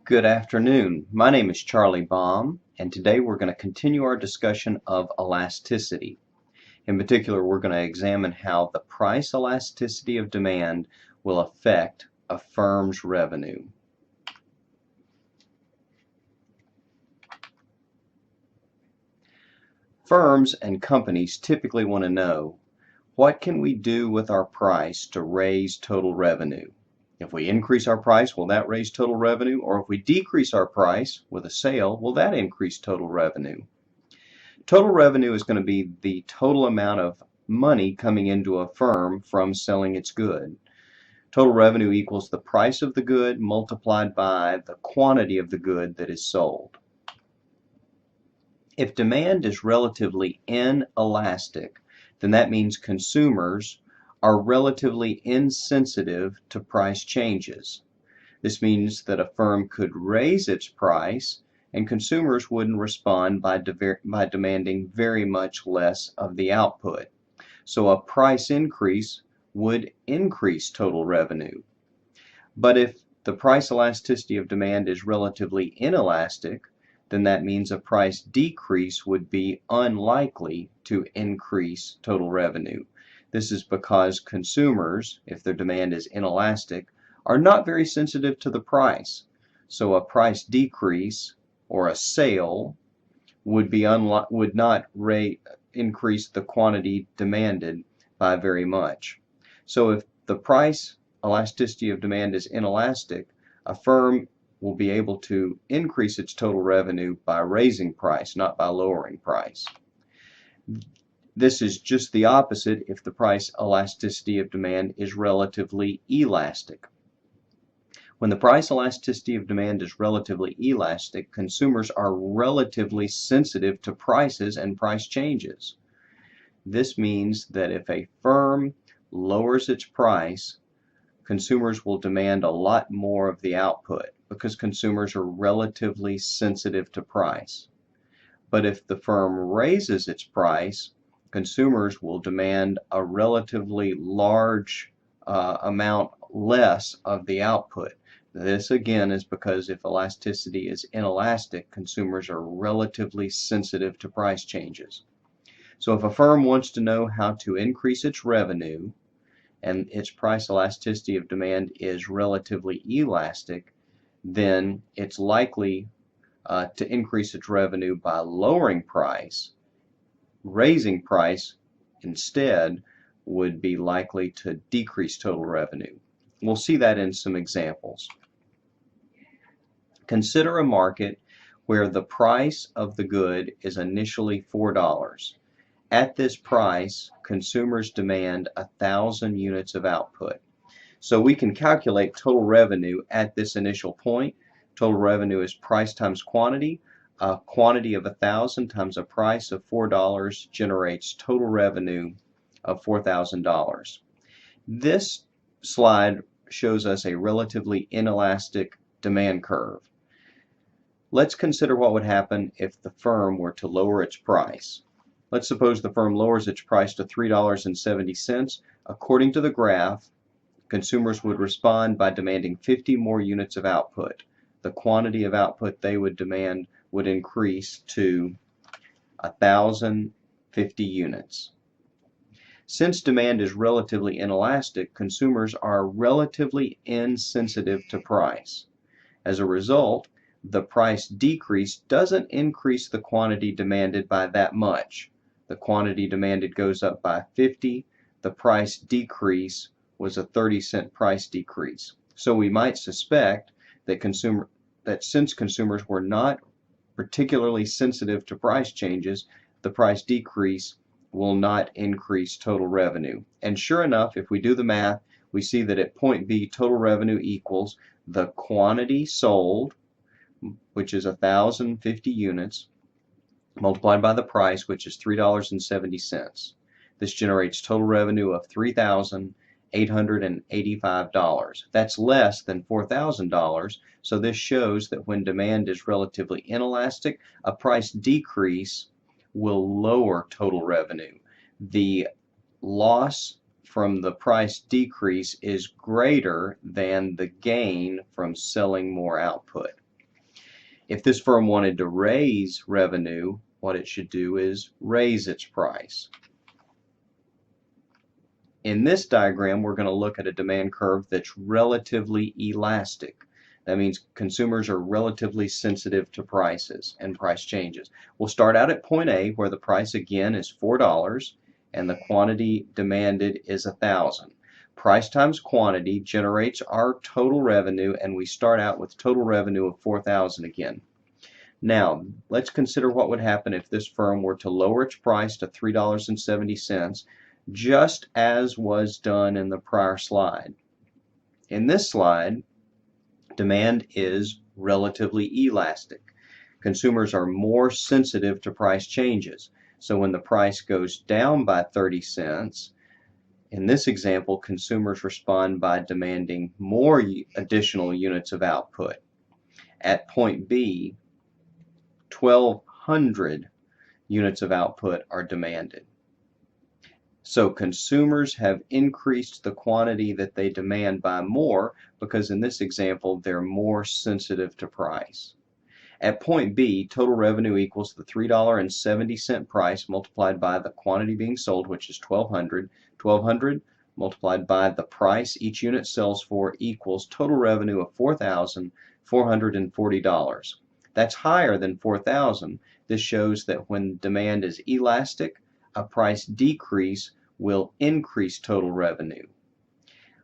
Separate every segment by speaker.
Speaker 1: Good afternoon. My name is Charlie Baum, and today we're going to continue our discussion of elasticity. In particular, we're going to examine how the price elasticity of demand will affect a firm's revenue. Firms and companies typically want to know, what can we do with our price to raise total revenue? If we increase our price, will that raise total revenue? Or if we decrease our price with a sale, will that increase total revenue? Total revenue is going to be the total amount of money coming into a firm from selling its good. Total revenue equals the price of the good multiplied by the quantity of the good that is sold. If demand is relatively inelastic, then that means consumers are relatively insensitive to price changes. This means that a firm could raise its price and consumers wouldn't respond by demanding very much less of the output. So a price increase would increase total revenue. But if the price elasticity of demand is relatively inelastic, then that means a price decrease would be unlikely to increase total revenue. This is because consumers, if their demand is inelastic, are not very sensitive to the price. So a price decrease or a sale would not increase the quantity demanded by very much. So if the price elasticity of demand is inelastic, a firm will be able to increase its total revenue by raising price, not by lowering price. This is just the opposite if the price elasticity of demand is relatively elastic. When the price elasticity of demand is relatively elastic, consumers are relatively sensitive to prices and price changes. This means that if a firm lowers its price, consumers will demand a lot more of the output because consumers are relatively sensitive to price. But if the firm raises its price, consumers will demand a relatively large amount less of the output. This again is because if elasticity is inelastic, consumers are relatively sensitive to price changes. So if a firm wants to know how to increase its revenue and its price elasticity of demand is relatively elastic, then it's likely to increase its revenue by lowering price. Raising price instead would be likely to decrease total revenue. We'll see that in some examples. Consider a market where the price of the good is initially $4. At this price, consumers demand 1,000 units of output. So we can calculate total revenue at this initial point. Total revenue is price times quantity. A quantity of 1,000 times a price of $4 generates total revenue of $4,000. This slide shows us a relatively inelastic demand curve. Let's consider what would happen if the firm were to lower its price. Let's suppose the firm lowers its price to $3.70. According to the graph, consumers would respond by demanding 50 more units of output. The quantity of output they would demand would increase to 1,050 units. Since demand is relatively inelastic, consumers are relatively insensitive to price. As a result, the price decrease doesn't increase the quantity demanded by that much. The quantity demanded goes up by 50. The price decrease was a 30-cent price decrease. So we might suspect that since consumers were not particularly sensitive to price changes, the price decrease will not increase total revenue. And sure enough, if we do the math, we see that at point B, total revenue equals the quantity sold, which is 1,050 units, multiplied by the price, which is $3.70. This generates total revenue of $3,885. That's less than $4,000, so this shows that when demand is relatively inelastic, a price decrease will lower total revenue. The loss from the price decrease is greater than the gain from selling more output. If this firm wanted to raise revenue, what it should do is raise its price. In this diagram, we're going to look at a demand curve that's relatively elastic. That means consumers are relatively sensitive to prices and price changes. We'll start out at point A, where the price again is $4 and the quantity demanded is 1,000. Price times quantity generates our total revenue, and we start out with total revenue of 4,000 again. Now, let's consider what would happen if this firm were to lower its price to $3.70, just as was done in the prior slide. In this slide, demand is relatively elastic. Consumers are more sensitive to price changes. So when the price goes down by 30 cents, in this example, consumers respond by demanding more additional units of output. At point B, 1,200 units of output are demanded. So consumers have increased the quantity that they demand by more because in this example, they're more sensitive to price. At point B, total revenue equals the $3.70 price multiplied by the quantity being sold, which is 1,200. 1,200 multiplied by the price each unit sells for equals total revenue of $4,440. That's higher than 4,000. This shows that when demand is elastic, a price decrease will increase total revenue.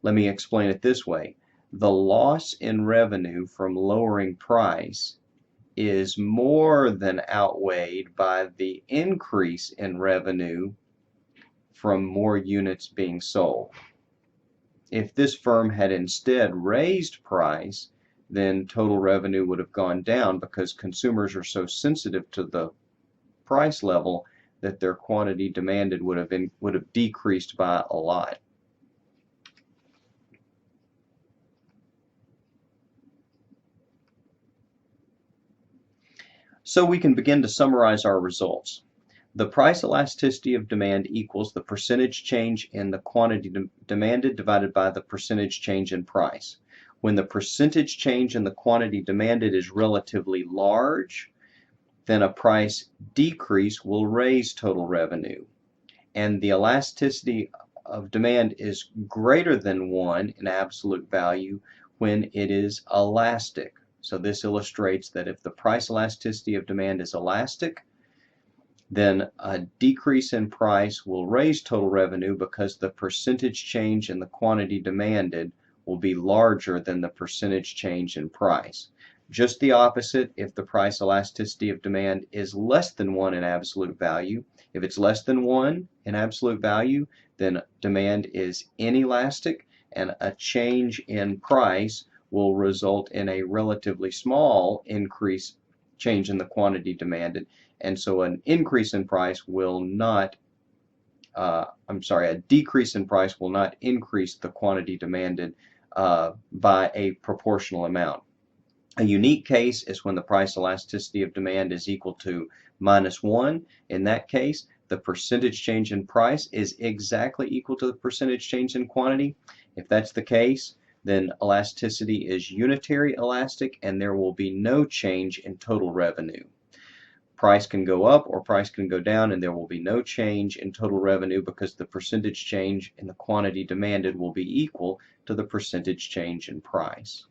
Speaker 1: Let me explain it this way. The loss in revenue from lowering price is more than outweighed by the increase in revenue from more units being sold. If this firm had instead raised price, then total revenue would have gone down because consumers are so sensitive to the price level that their quantity demanded would have decreased by a lot. So we can begin to summarize our results. The price elasticity of demand equals the percentage change in the quantity demanded divided by the percentage change in price. When the percentage change in the quantity demanded is relatively large, then a price decrease will raise total revenue. And the elasticity of demand is greater than 1 in absolute value when it is elastic. So this illustrates that if the price elasticity of demand is elastic, then a decrease in price will raise total revenue because the percentage change in the quantity demanded will be larger than the percentage change in price. Just the opposite if the price elasticity of demand is less than 1 in absolute value. If it's less than 1 in absolute value, then demand is inelastic, and a change in price will result in a relatively small change in the quantity demanded. And so an increase in price will not, a decrease in price will not increase the quantity demanded by a proportional amount. A unique case is when the price elasticity of demand is equal to -1. In that case, the percentage change in price is exactly equal to the percentage change in quantity. If that's the case, then elasticity is unitary elastic and there will be no change in total revenue. Price can go up or price can go down and there will be no change in total revenue because the percentage change in the quantity demanded will be equal to the percentage change in price.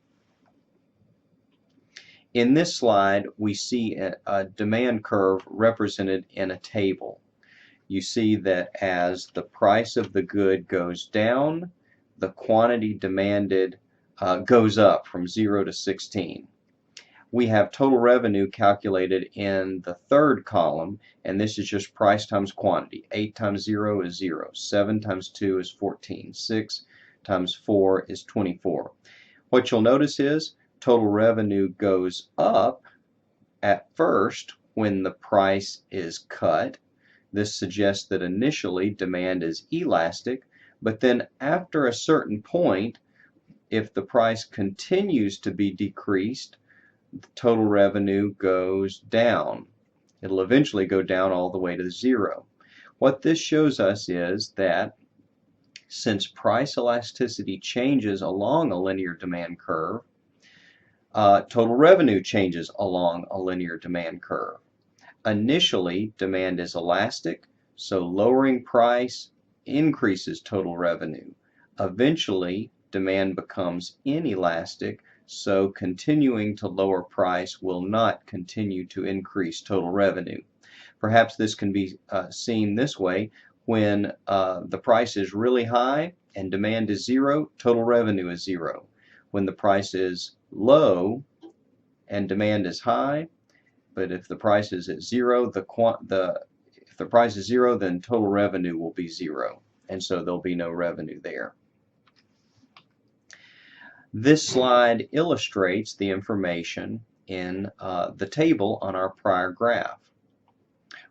Speaker 1: In this slide, we see a demand curve represented in a table. You see that as the price of the good goes down, the quantity demanded goes up from 0 to 16. We have total revenue calculated in the third column, and this is just price times quantity. 8 times 0 is 0. 7 times 2 is 14. 6 times 4 is 24. What you'll notice is total revenue goes up at first when the price is cut. This suggests that initially demand is elastic, but then after a certain point, if the price continues to be decreased, the total revenue goes down. It'll eventually go down all the way to 0. What this shows us is that since price elasticity changes along a linear demand curve, Total revenue changes along a linear demand curve. Initially, demand is elastic, so lowering price increases total revenue. Eventually, demand becomes inelastic, so continuing to lower price will not continue to increase total revenue. Perhaps this can be seen this way. When the price is really high and demand is zero, total revenue is zero. When the price is low and demand is high, but if the price is at zero, if the price is zero, then total revenue will be zero, and so there'll be no revenue there. This slide illustrates the information in the table on our prior graph.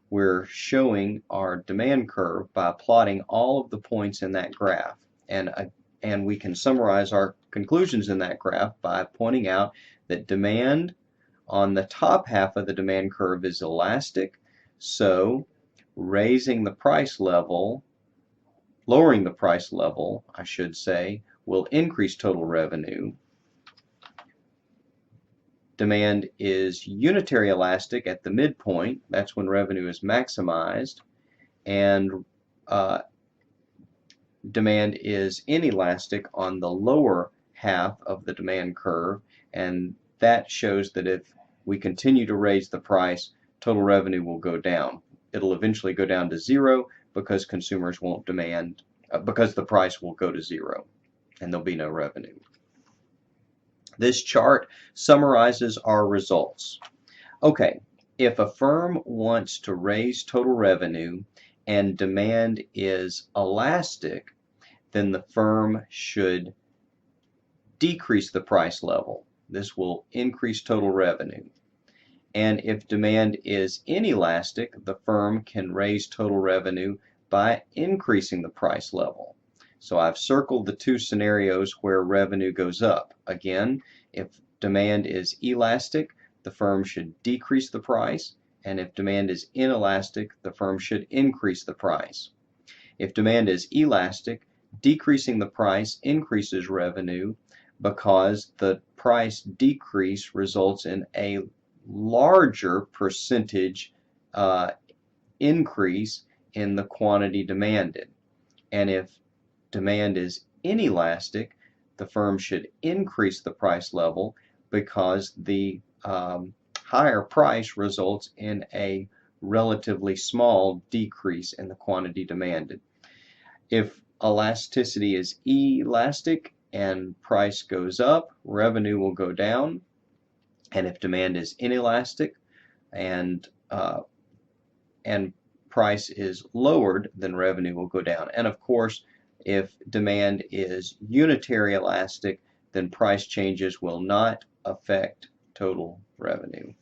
Speaker 1: We're showing our demand curve by plotting all of the points in that graph, and we can summarize our conclusions in that graph by pointing out that demand on the top half of the demand curve is elastic, so lowering the price level, I should say, will increase total revenue. Demand is unitary elastic at the midpoint, that's when revenue is maximized, and demand is inelastic on the lower half of the demand curve, and that shows that if we continue to raise the price, total revenue will go down. It'll eventually go down to zero because consumers won't demand, because the price will go to zero and there'll be no revenue. This chart summarizes our results. Okay, if a firm wants to raise total revenue and demand is elastic, then the firm should decrease the price level. This will increase total revenue. And if demand is inelastic, the firm can raise total revenue by increasing the price level. So I've circled the two scenarios where revenue goes up. Again, if demand is elastic, the firm should decrease the price, and if demand is inelastic, the firm should increase the price. If demand is elastic, decreasing the price increases revenue because the price decrease results in a larger percentage increase in the quantity demanded. And if demand is inelastic, the firm should increase the price level because the higher price results in a relatively small decrease in the quantity demanded. If elasticity is elastic and price goes up, revenue will go down. And if demand is inelastic and price is lowered, then revenue will go down. And of course, if demand is unitary elastic, then price changes will not affect total revenue.